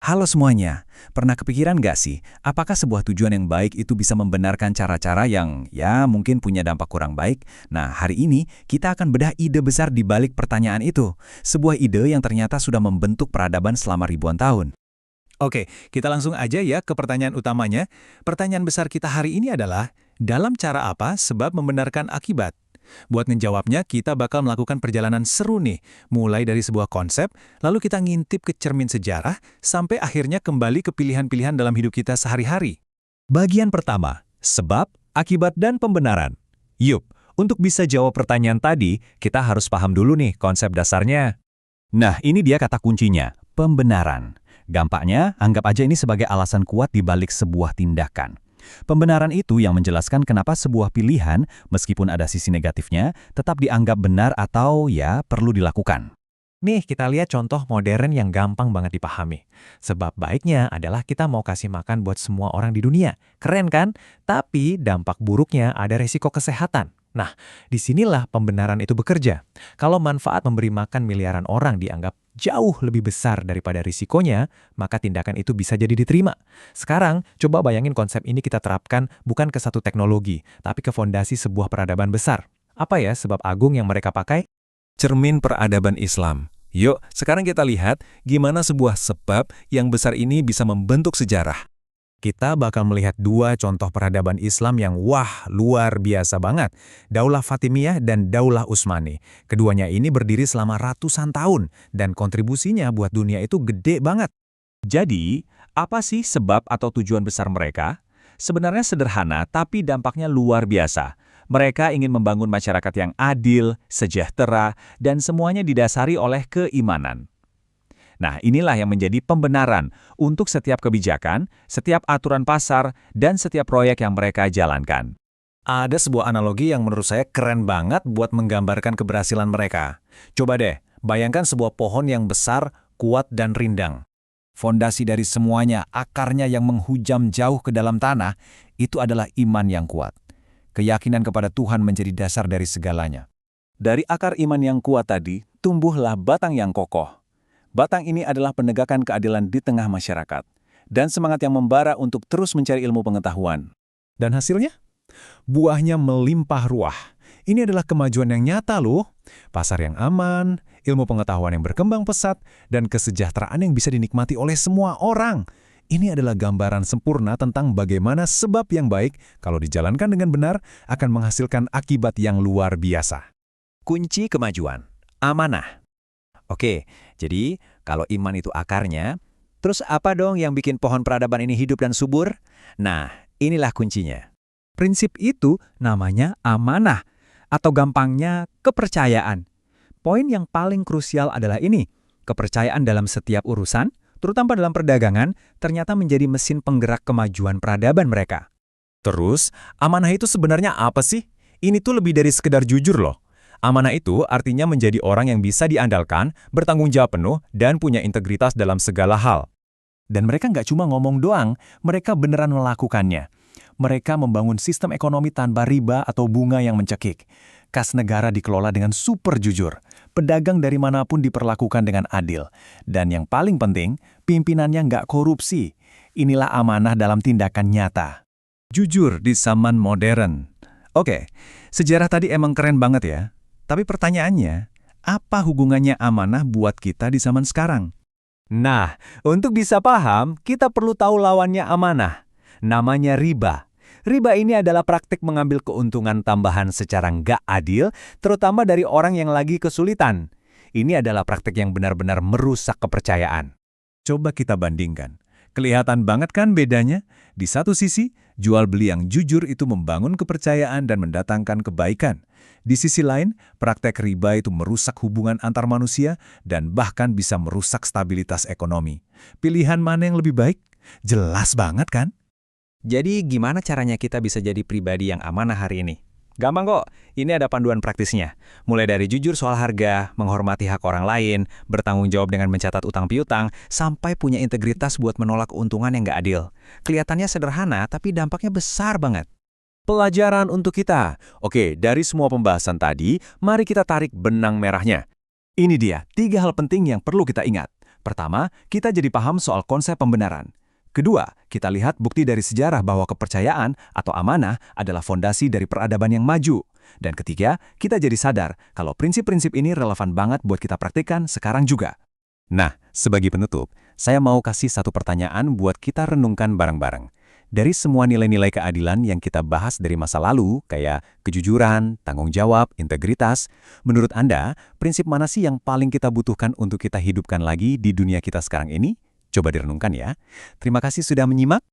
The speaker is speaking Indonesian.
Halo semuanya, pernah kepikiran nggak sih, apakah sebuah tujuan yang baik itu bisa membenarkan cara-cara yang ya mungkin punya dampak kurang baik? Nah, hari ini kita akan bedah ide besar di balik pertanyaan itu. Sebuah ide yang ternyata sudah membentuk peradaban selama ribuan tahun. Oke, kita langsung aja ya ke pertanyaan utamanya. Pertanyaan besar kita hari ini adalah, dalam cara apa sebab membenarkan akibat? Buat ngejawabnya, kita bakal melakukan perjalanan seru nih, mulai dari sebuah konsep, lalu kita ngintip ke cermin sejarah, sampai akhirnya kembali ke pilihan-pilihan dalam hidup kita sehari-hari. Bagian pertama, sebab, akibat, dan pembenaran. Yup, untuk bisa jawab pertanyaan tadi, kita harus paham dulu nih konsep dasarnya. Nah, ini dia kata kuncinya, pembenaran. Gampangnya, anggap aja ini sebagai alasan kuat di balik sebuah tindakan. Pembenaran itu yang menjelaskan kenapa sebuah pilihan, meskipun ada sisi negatifnya, tetap dianggap benar atau ya perlu dilakukan. Nih, kita lihat contoh modern yang gampang banget dipahami. Sebab baiknya adalah kita mau kasih makan buat semua orang di dunia. Keren kan? Tapi dampak buruknya ada resiko kesehatan. Nah, disinilah pembenaran itu bekerja. Kalau manfaat memberi makan miliaran orang dianggap jauh lebih besar daripada risikonya, maka tindakan itu bisa jadi diterima. Sekarang, coba bayangin konsep ini kita terapkan bukan ke satu teknologi, tapi ke fondasi sebuah peradaban besar. Apa ya sebab agung yang mereka pakai? Cermin peradaban Islam. Yuk, sekarang kita lihat gimana sebuah sebab yang besar ini bisa membentuk sejarah. Kita bakal melihat dua contoh peradaban Islam yang luar biasa banget. Daulah Fatimiyah dan Daulah Utsmani. Keduanya ini berdiri selama ratusan tahun dan kontribusinya buat dunia itu gede banget. Jadi, apa sih sebab atau tujuan besar mereka? Sebenarnya sederhana tapi dampaknya luar biasa. Mereka ingin membangun masyarakat yang adil, sejahtera, dan semuanya didasari oleh keimanan. Nah, inilah yang menjadi pembenaran untuk setiap kebijakan, setiap aturan pasar, dan setiap proyek yang mereka jalankan. Ada sebuah analogi yang menurut saya keren banget buat menggambarkan keberhasilan mereka. Coba deh, bayangkan sebuah pohon yang besar, kuat, dan rindang. Fondasi dari semuanya, akarnya yang menghujam jauh ke dalam tanah, itu adalah iman yang kuat. Keyakinan kepada Tuhan menjadi dasar dari segalanya. Dari akar iman yang kuat tadi, tumbuhlah batang yang kokoh. Batang ini adalah penegakan keadilan di tengah masyarakat, dan semangat yang membara untuk terus mencari ilmu pengetahuan. Dan hasilnya? Buahnya melimpah ruah. Ini adalah kemajuan yang nyata loh. Pasar yang aman, ilmu pengetahuan yang berkembang pesat, dan kesejahteraan yang bisa dinikmati oleh semua orang. Ini adalah gambaran sempurna tentang bagaimana sebab yang baik, kalau dijalankan dengan benar, akan menghasilkan akibat yang luar biasa. Kunci kemajuan, amanah. Oke, jadi kalau iman itu akarnya, terus apa dong yang bikin pohon peradaban ini hidup dan subur? Nah, inilah kuncinya. Prinsip itu namanya amanah, atau gampangnya kepercayaan. Poin yang paling krusial adalah ini, kepercayaan dalam setiap urusan, terutama dalam perdagangan, ternyata menjadi mesin penggerak kemajuan peradaban mereka. Terus, amanah itu sebenarnya apa sih? Ini tuh lebih dari sekedar jujur loh. Amanah itu artinya menjadi orang yang bisa diandalkan, bertanggung jawab penuh, dan punya integritas dalam segala hal. Dan mereka nggak cuma ngomong doang, mereka beneran melakukannya. Mereka membangun sistem ekonomi tanpa riba atau bunga yang mencekik. Kas negara dikelola dengan super jujur. Pedagang dari manapun diperlakukan dengan adil. Dan yang paling penting, pimpinannya nggak korupsi. Inilah amanah dalam tindakan nyata. Jujur di zaman modern. Oke, sejarah tadi emang keren banget ya. Tapi pertanyaannya, apa hubungannya amanah buat kita di zaman sekarang? Nah, untuk bisa paham, kita perlu tahu lawannya amanah. Namanya riba. Riba ini adalah praktik mengambil keuntungan tambahan secara nggak adil, terutama dari orang yang lagi kesulitan. Ini adalah praktik yang benar-benar merusak kepercayaan. Coba kita bandingkan. Kelihatan banget kan bedanya? Di satu sisi, jual beli yang jujur itu membangun kepercayaan dan mendatangkan kebaikan. Di sisi lain, praktek riba itu merusak hubungan antar manusia dan bahkan bisa merusak stabilitas ekonomi. Pilihan mana yang lebih baik? Jelas banget kan? Jadi gimana caranya kita bisa jadi pribadi yang amanah hari ini? Gampang kok, ini ada panduan praktisnya. Mulai dari jujur soal harga, menghormati hak orang lain, bertanggung jawab dengan mencatat utang piutang, sampai punya integritas buat menolak keuntungan yang nggak adil. Kelihatannya sederhana, tapi dampaknya besar banget. Pelajaran untuk kita. Oke, dari semua pembahasan tadi, mari kita tarik benang merahnya. Ini dia, 3 hal penting yang perlu kita ingat. Pertama, kita jadi paham soal konsep pembenaran. Kedua, kita lihat bukti dari sejarah bahwa kepercayaan atau amanah adalah fondasi dari peradaban yang maju. Dan ketiga, kita jadi sadar kalau prinsip-prinsip ini relevan banget buat kita praktikkan sekarang juga. Nah, sebagai penutup, saya mau kasih satu pertanyaan buat kita renungkan bareng-bareng. Dari semua nilai-nilai keadilan yang kita bahas dari masa lalu, kayak kejujuran, tanggung jawab, integritas, menurut Anda, prinsip mana sih yang paling kita butuhkan untuk kita hidupkan lagi di dunia kita sekarang ini? Coba direnungkan ya. Terima kasih sudah menyimak.